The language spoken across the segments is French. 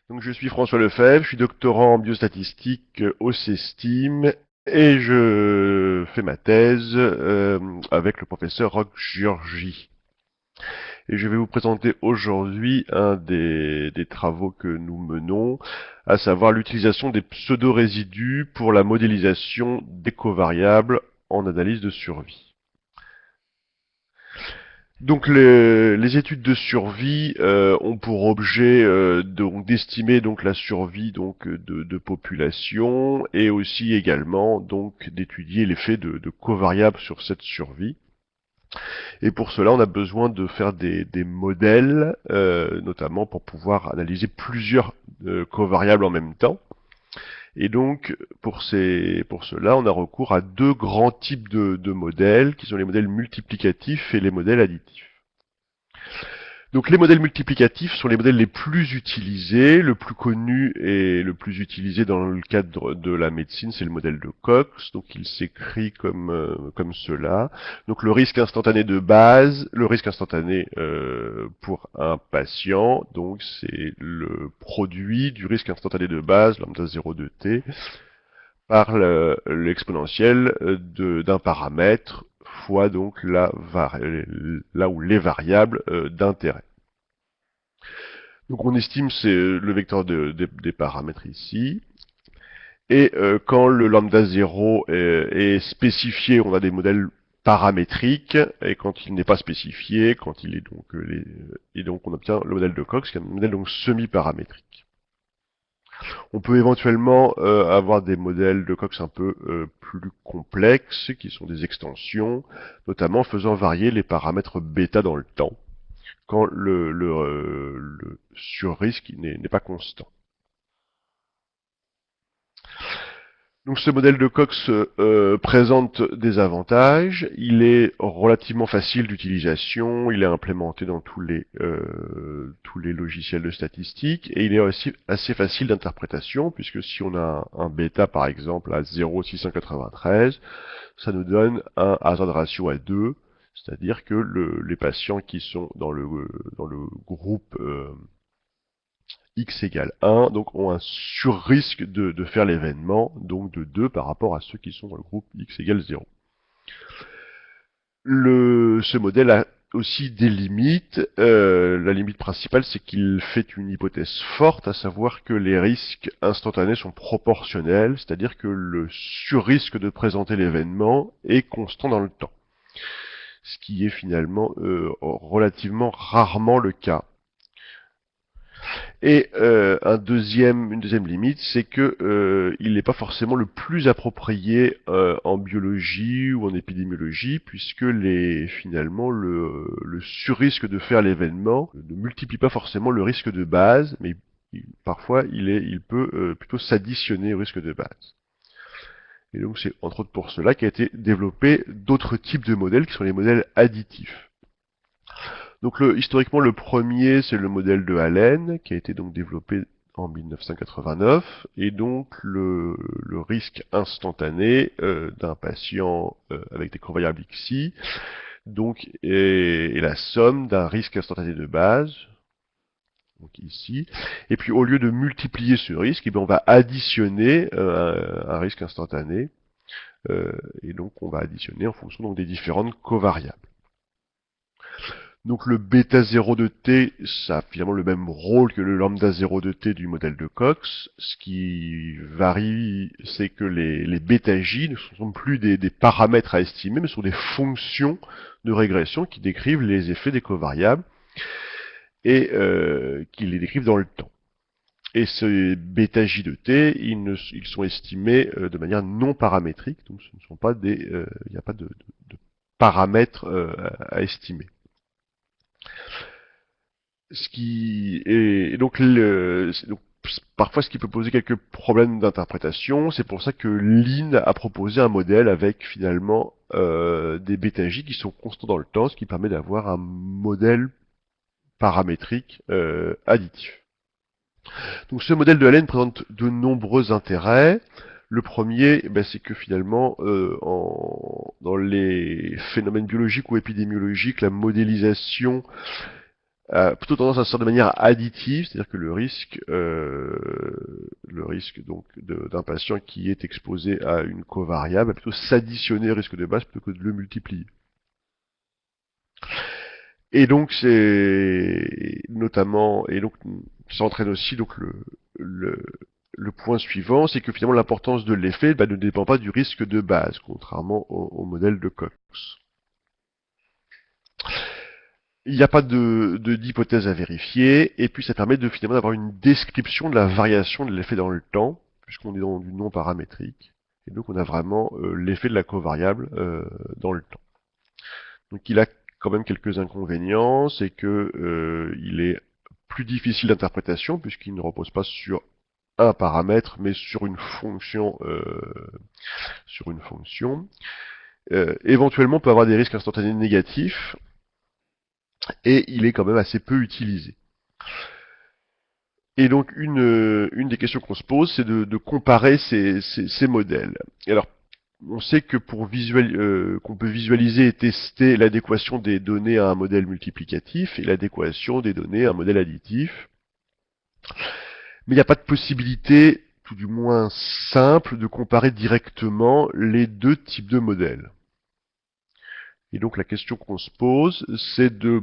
Donc je suis François Lefebvre, je suis doctorant en biostatistique au CESTIM et je fais ma thèse avec le professeur Roch Giorgi. Et je vais vous présenter aujourd'hui un des travaux que nous menons, à savoir l'utilisation des pseudo-résidus pour la modélisation des covariables en analyse de survie. Donc les études de survie ont pour objet d'estimer donc la survie donc de population et aussi également donc d'étudier l'effet de covariables sur cette survie. Et pour cela, on a besoin de faire des modèles, notamment pour pouvoir analyser plusieurs covariables en même temps. Et donc, pour cela, on a recours à deux grands types de modèles, qui sont les modèles multiplicatifs et les modèles additifs. Donc les modèles multiplicatifs sont les modèles les plus utilisés. Le plus connu et le plus utilisé dans le cadre de la médecine, c'est le modèle de Cox. Donc il s'écrit comme cela. Donc le risque instantané de base, le risque instantané pour un patient, donc c'est le produit du risque instantané de base, lambda 0 de t, par l'exponentielle d'un paramètre fois donc là où les variables d'intérêt. Donc on estime c'est le vecteur des paramètres ici. Et quand le lambda 0 est spécifié, on a des modèles paramétriques, et quand il n'est pas spécifié, quand il est donc et donc on obtient le modèle de Cox, qui est un modèle donc semi-paramétrique. On peut éventuellement avoir des modèles de Cox un peu plus complexes, qui sont des extensions, notamment faisant varier les paramètres bêta dans le temps, quand le sur-risque n'est pas constant. Donc ce modèle de Cox présente des avantages, il est relativement facile d'utilisation, il est implémenté dans tous les logiciels de statistique, et il est aussi assez facile d'interprétation, puisque si on a un bêta par exemple à 0,693, ça nous donne un hazard ratio à 2, c'est-à-dire que les patients qui sont dans le groupe x égale 1, donc ont un sur-risque de faire l'événement, donc de 2 par rapport à ceux qui sont dans le groupe x égale 0. Ce modèle a aussi des limites. La limite principale, c'est qu'il fait une hypothèse forte, à savoir que les risques instantanés sont proportionnels, c'est-à-dire que le sur-risque de présenter l'événement est constant dans le temps. Ce qui est finalement relativement rarement le cas. Et une deuxième limite, c'est que il n'est pas forcément le plus approprié en biologie ou en épidémiologie, puisque finalement le surrisque de faire l'événement ne multiplie pas forcément le risque de base, mais parfois il peut plutôt s'additionner au risque de base. Et donc c'est entre autres pour cela qu'a été développé d'autres types de modèles qui sont les modèles additifs. Donc historiquement, le premier, c'est le modèle de Allen, qui a été donc développé en 1989, et donc le risque instantané d'un patient avec des covariables XI, donc est la somme d'un risque instantané de base, donc ici, et puis au lieu de multiplier ce risque, eh bien, on va additionner un risque instantané, et donc on va additionner en fonction donc, des différentes covariables. Donc le bêta 0 de t, ça a finalement le même rôle que le lambda 0 de t du modèle de Cox. Ce qui varie, c'est que les bêta j ne sont plus des paramètres à estimer, mais sont des fonctions de régression qui décrivent les effets des covariables et qui les décrivent dans le temps. Et ces bêta j de t, ils sont estimés de manière non paramétrique, donc ce ne sont pas il n'y a pas de paramètres à estimer. Ce qui est donc, parfois ce qui peut poser quelques problèmes d'interprétation. C'est pour ça que Lin a proposé un modèle avec finalement des bêta j qui sont constants dans le temps, ce qui permet d'avoir un modèle paramétrique additif. Donc ce modèle de Allen présente de nombreux intérêts. Le premier, c'est que finalement, dans les phénomènes biologiques ou épidémiologiques, la modélisation a plutôt tendance à se faire de manière additive, c'est-à-dire que le risque donc d'un patient qui est exposé à une covariable va plutôt s'additionner au risque de base plutôt que de le multiplier. Et donc c'est notamment, et donc ça entraîne aussi donc le, le point suivant, c'est que finalement l'importance de l'effet ne dépend pas du risque de base, contrairement au modèle de Cox. Il n'y a pas d'hypothèse à vérifier, et puis ça permet de finalement d'avoir une description de la variation de l'effet dans le temps, puisqu'on est dans du non paramétrique, et donc on a vraiment l'effet de la covariable dans le temps. Donc il a quand même quelques inconvénients, c'est que il est plus difficile d'interprétation, puisqu'il ne repose pas sur un paramètre, mais sur une fonction. Éventuellement, on peut avoir des risques instantanés négatifs, et il est quand même assez peu utilisé. Et donc une des questions qu'on se pose, c'est de comparer ces modèles. Et alors, on sait que qu'on peut visualiser et tester l'adéquation des données à un modèle multiplicatif et l'adéquation des données à un modèle additif. Mais il n'y a pas de possibilité, tout du moins simple, de comparer directement les deux types de modèles. Et donc la question qu'on se pose, c'est de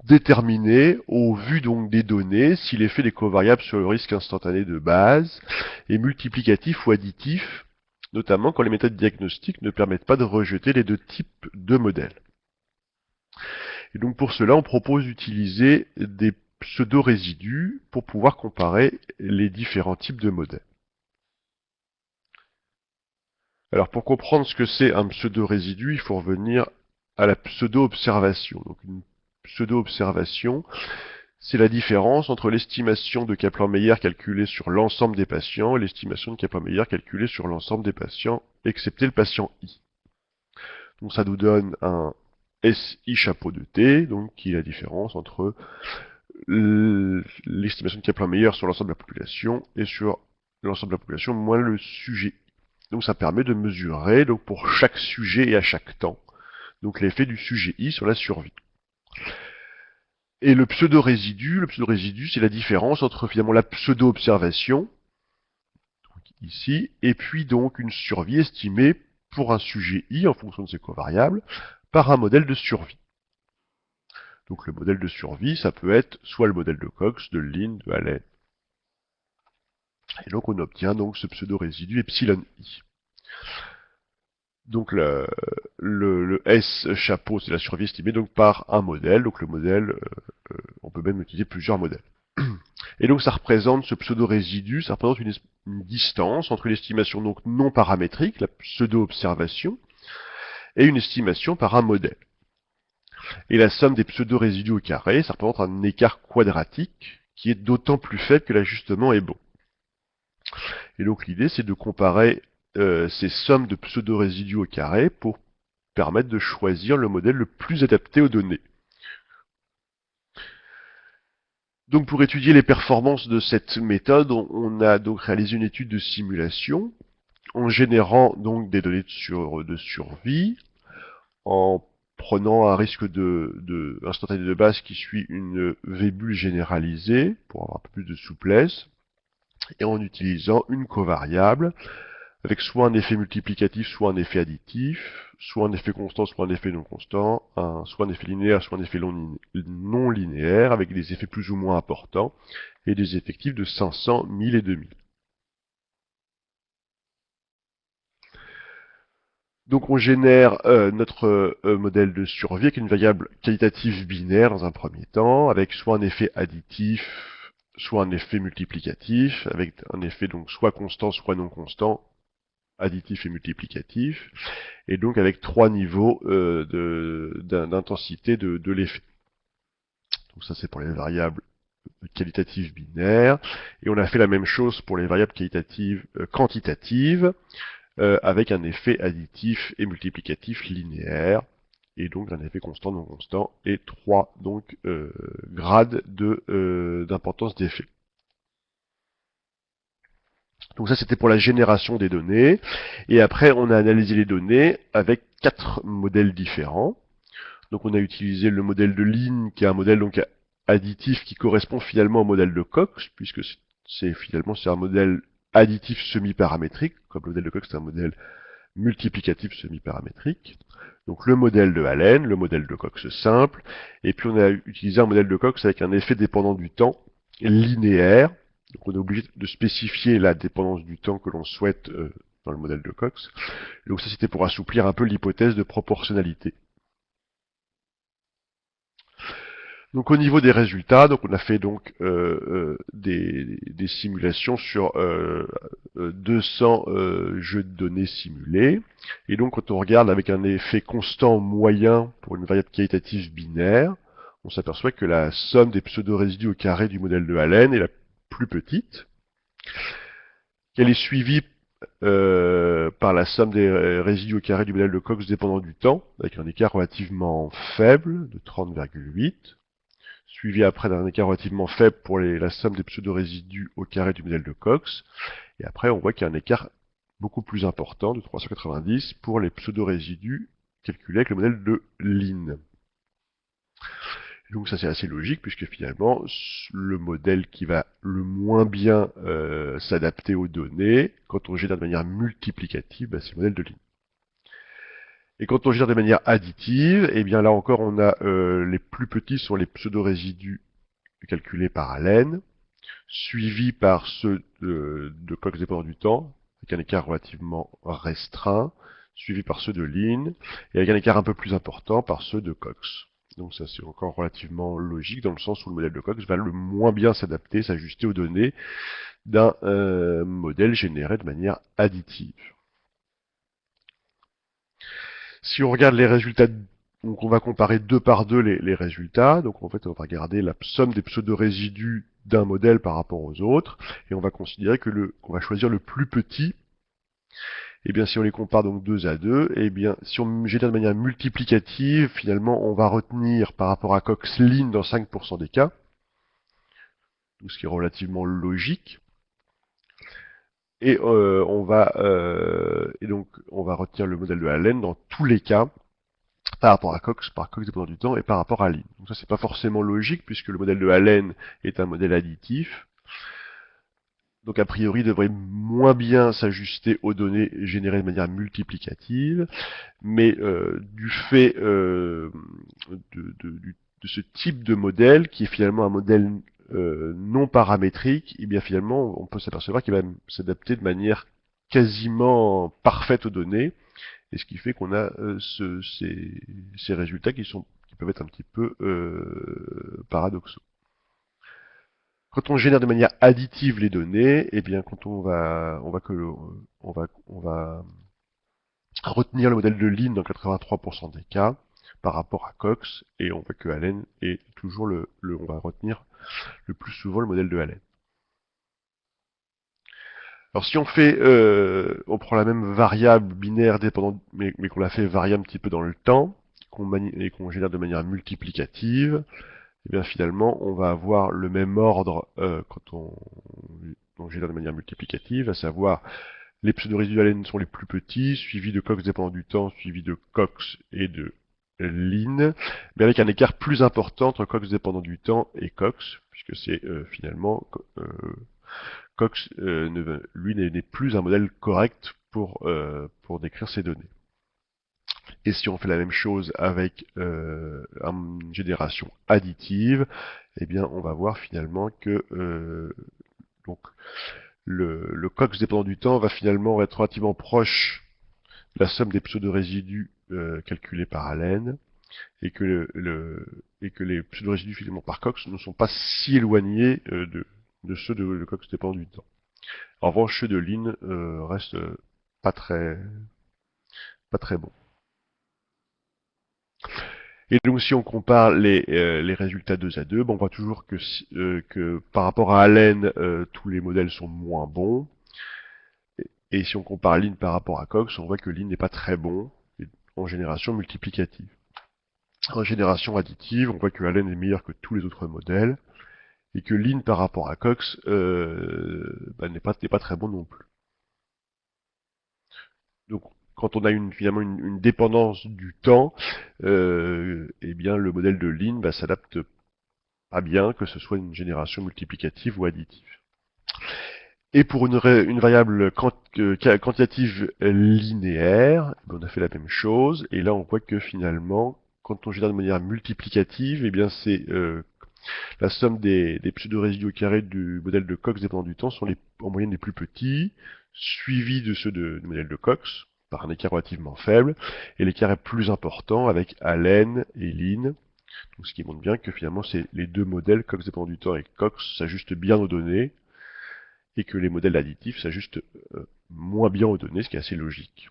déterminer, au vu donc des données, si l'effet des covariables sur le risque instantané de base est multiplicatif ou additif, notamment quand les méthodes diagnostiques ne permettent pas de rejeter les deux types de modèles. Et donc pour cela, on propose d'utiliser des pseudo-résidus pour pouvoir comparer les différents types de modèles. Alors pour comprendre ce que c'est un pseudo-résidu, il faut revenir à la pseudo-observation. Donc une pseudo-observation, c'est la différence entre l'estimation de Kaplan-Meier calculée sur l'ensemble des patients et l'estimation de Kaplan-Meier calculée sur l'ensemble des patients, excepté le patient I. Donc ça nous donne un SI chapeau de T, donc qui est la différence entre l'estimation de Kaplan-Meier sur l'ensemble de la population et sur l'ensemble de la population moins le sujet. Donc ça permet de mesurer donc pour chaque sujet et à chaque temps donc l'effet du sujet I sur la survie. Et le pseudo-résidu, c'est la différence entre finalement la pseudo-observation, ici, et puis donc une survie estimée pour un sujet I en fonction de ses covariables par un modèle de survie. Donc le modèle de survie, ça peut être soit le modèle de Cox, de Lynn, de Allen. Et donc on obtient donc ce pseudo-résidu epsilon I. Donc le S chapeau, c'est la survie estimée donc par un modèle. Donc le modèle, on peut même utiliser plusieurs modèles. Et donc ça représente ce pseudo-résidu, ça représente une distance entre l'estimation donc non paramétrique, la pseudo-observation, et une estimation par un modèle. Et la somme des pseudo-résidus au carré, ça représente un écart quadratique qui est d'autant plus faible que l'ajustement est bon. Et donc l'idée c'est de comparer ces sommes de pseudo-résidus au carré pour permettre de choisir le modèle le plus adapté aux données. Donc pour étudier les performances de cette méthode, on a donc réalisé une étude de simulation en générant donc des données de survie, en prenant un risque instantané de base qui suit une V-bulle généralisée pour avoir un peu plus de souplesse, et en utilisant une covariable avec soit un effet multiplicatif, soit un effet additif, soit un effet constant, soit un effet non constant, soit un effet linéaire, soit un effet non linéaire, avec des effets plus ou moins importants, et des effectifs de 500, 1000 et 2000. Donc on génère notre modèle de survie avec une variable qualitative binaire dans un premier temps, avec soit un effet additif, soit un effet multiplicatif, avec un effet donc soit constant, soit non constant, additif et multiplicatif, et donc avec 3 niveaux d'intensité de l'effet. Donc ça c'est pour les variables qualitatives binaires, et on a fait la même chose pour les variables qualitatives quantitatives, avec un effet additif et multiplicatif linéaire, et donc un effet constant non constant, et 3 donc grades d'importance d'effet. Donc ça c'était pour la génération des données, et après on a analysé les données avec 4 modèles différents. Donc on a utilisé le modèle de Lynn, qui est un modèle donc additif qui correspond finalement au modèle de Cox, puisque c'est un modèle additif semi-paramétrique, comme le modèle de Cox c'est un modèle multiplicatif semi-paramétrique. Donc le modèle de Allen, le modèle de Cox simple, et puis on a utilisé un modèle de Cox avec un effet dépendant du temps linéaire. Donc on est obligé de spécifier la dépendance du temps que l'on souhaite dans le modèle de Cox. Donc ça c'était pour assouplir un peu l'hypothèse de proportionnalité. Donc au niveau des résultats, donc on a fait donc des simulations sur 200 jeux de données simulés. Et donc quand on regarde avec un effet constant moyen pour une variable qualitative binaire, on s'aperçoit que la somme des pseudo-résidus au carré du modèle de Allen est la plus petite, qu'elle est suivie par la somme des résidus au carré du modèle de Cox dépendant du temps, avec un écart relativement faible de 30,8. Suivi après d'un écart relativement faible pour la somme des pseudo-résidus au carré du modèle de Cox. Et après, on voit qu'il y a un écart beaucoup plus important, de 390, pour les pseudo-résidus calculés avec le modèle de Lin. Donc ça c'est assez logique, puisque finalement, le modèle qui va le moins bien s'adapter aux données, quand on génère de manière multiplicative, bah, c'est le modèle de Lin. Et quand on gère de manière additive, et bien là encore on a les plus petits sont les pseudo-résidus calculés par Allen, suivis par ceux de Cox dépendant du temps, avec un écart relativement restreint, suivi par ceux de Lin, et avec un écart un peu plus important par ceux de Cox. Donc ça c'est encore relativement logique, dans le sens où le modèle de Cox va le moins bien s'adapter, s'ajuster aux données d'un modèle généré de manière additive. Si on regarde les résultats, donc on va comparer deux par deux les résultats. Donc en fait, on va regarder la somme des pseudo-résidus d'un modèle par rapport aux autres, et on va considérer que qu'on va choisir le plus petit. Et bien si on les compare donc 2 à 2, et bien si on génère de manière multiplicative, finalement on va retenir par rapport à Cox Lin dans 5% des cas, ce qui est relativement logique. Et donc on va retenir le modèle de Allen dans tous les cas, par rapport à Cox, par Cox dépendant du temps, et par rapport à Lin. Donc ça c'est pas forcément logique, puisque le modèle de Allen est un modèle additif. Donc a priori il devrait moins bien s'ajuster aux données générées de manière multiplicative, mais du fait de ce type de modèle, qui est finalement un modèle non paramétrique, et bien finalement on peut s'apercevoir qu'il va s'adapter de manière quasiment parfaite aux données, et ce qui fait qu'on a ces résultats qui peuvent être un petit peu paradoxaux. Quand on génère de manière additive les données, eh bien quand on va retenir le modèle de Lin dans 83% des cas par rapport à Cox, et on voit que Allen est toujours on va retenir le plus souvent le modèle de Allen. Alors si on prend la même variable binaire dépendante, mais qu'on la fait varier un petit peu dans le temps, et qu'on génère de manière multiplicative, et bien finalement on va avoir le même ordre quand on génère de manière multiplicative, à savoir les pseudo-résidus d'Allen sont les plus petits, suivis de Cox dépendant du temps, suivis de Cox et de Lin, mais avec un écart plus important entre Cox dépendant du temps et Cox, puisque c'est finalement Cox, lui, n'est plus un modèle correct pour décrire ces données. Et si on fait la même chose avec une génération additive, eh bien, on va voir finalement que donc le Cox dépendant du temps va finalement être relativement proche de la somme des pseudo-résidus calculés par Allen, et que les pseudo-résidus finalement par Cox ne sont pas si éloignés de ceux de Cox dépendant du temps. En revanche, ceux de Lin restent pas très pas très bons. Et donc si on compare les résultats 2 à 2, bon, on voit toujours que par rapport à Allen, tous les modèles sont moins bons. Et si on compare Lin par rapport à Cox, on voit que Lin n'est pas très bon en génération multiplicative. En génération additive, on voit que Allen est meilleur que tous les autres modèles, et que Lin par rapport à Cox n'est pas très bon non plus. Donc quand on a finalement une dépendance du temps, eh bien le modèle de Lin s'adapte à bien que ce soit une génération multiplicative ou additive. Et pour une variable quantitative linéaire, on a fait la même chose, et là on voit que finalement, quand on génère de manière multiplicative, eh bien c'est la somme des pseudo-résidus au carré du modèle de Cox dépendant du temps sont en moyenne les plus petits, suivis de ceux du modèle de Cox, par un écart relativement faible, et l'écart est plus important avec Allen et Lin, donc ce qui montre bien que finalement c'est les deux modèles, Cox dépendant du temps et Cox, s'ajustent bien aux données, et que les modèles additifs s'ajustent moins bien aux données, ce qui est assez logique.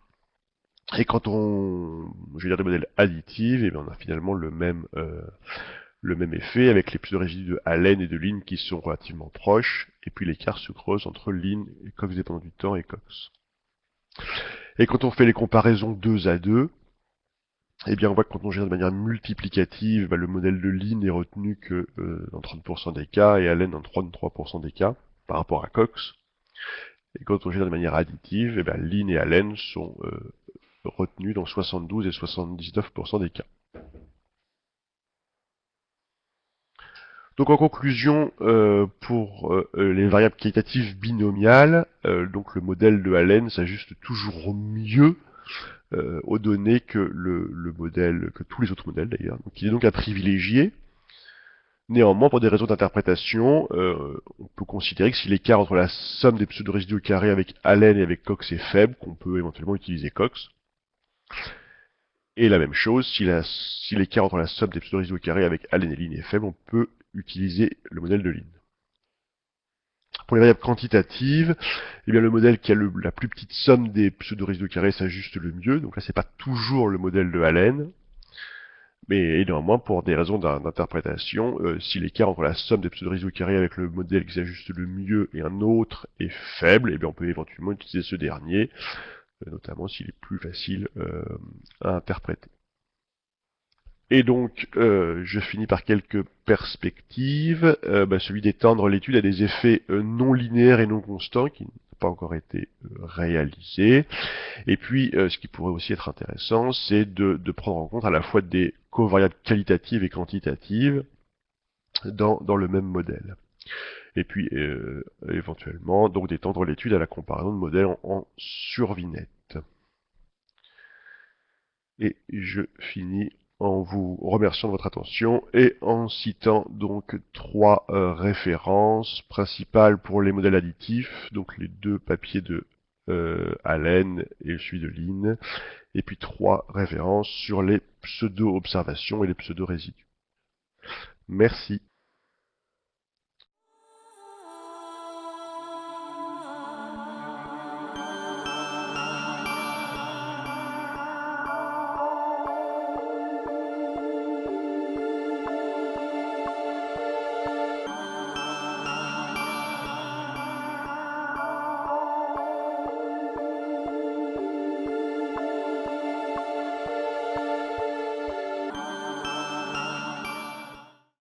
Et quand on génère des modèles additifs, et bien on a finalement le même effet avec les pseudo-résidus de Allen et de Lin qui sont relativement proches, et puis l'écart se creuse entre Lin et Cox dépendant du temps et Cox. Et quand on fait les comparaisons 2 à 2, eh bien on voit que quand on génère de manière multiplicative, le modèle de Lin est retenu que dans 30% des cas, et Allen dans 33% des cas, par rapport à Cox. Et quand on génère de manière additive, eh bien, Lin et Allen sont retenus dans 72 et 79% des cas. Donc en conclusion, pour les variables qualitatives binomiales, donc le modèle de Allen s'ajuste toujours mieux aux données que le modèle, que tous les autres modèles d'ailleurs. Donc il est donc à privilégier. Néanmoins, pour des raisons d'interprétation, on peut considérer que si l'écart entre la somme des pseudo-résidus au carré avec Allen et avec Cox est faible, qu'on peut éventuellement utiliser Cox. Et la même chose, si l'écart entre la somme des pseudo-résidus au carré avec Allen et Lin est faible, on peut utiliser le modèle de Lin. Pour les variables quantitatives, eh bien le modèle qui a la plus petite somme des pseudo-résidus au carré s'ajuste le mieux. Donc là, c'est pas toujours le modèle de Allen. Mais néanmoins, pour des raisons d'interprétation, si l'écart entre la somme des pseudo-résidus au carré avec le modèle qui s'ajuste le mieux et un autre est faible, eh bien on peut éventuellement utiliser ce dernier, notamment s'il est plus facile à interpréter. Et donc, je finis par quelques perspectives. Celui d'étendre l'étude à des effets non linéaires et non constants qui n'ont pas encore été réalisés. Et puis, ce qui pourrait aussi être intéressant, c'est de prendre en compte à la fois des covariables qualitatives et quantitatives dans le même modèle. Et puis, éventuellement, donc d'étendre l'étude à la comparaison de modèles en survie nette. Et je finis en vous remerciant de votre attention et en citant donc trois références principales pour les modèles additifs, donc les deux papiers de Allen et celui de Lin, et puis trois références sur les pseudo-observations et les pseudo-résidus. Merci.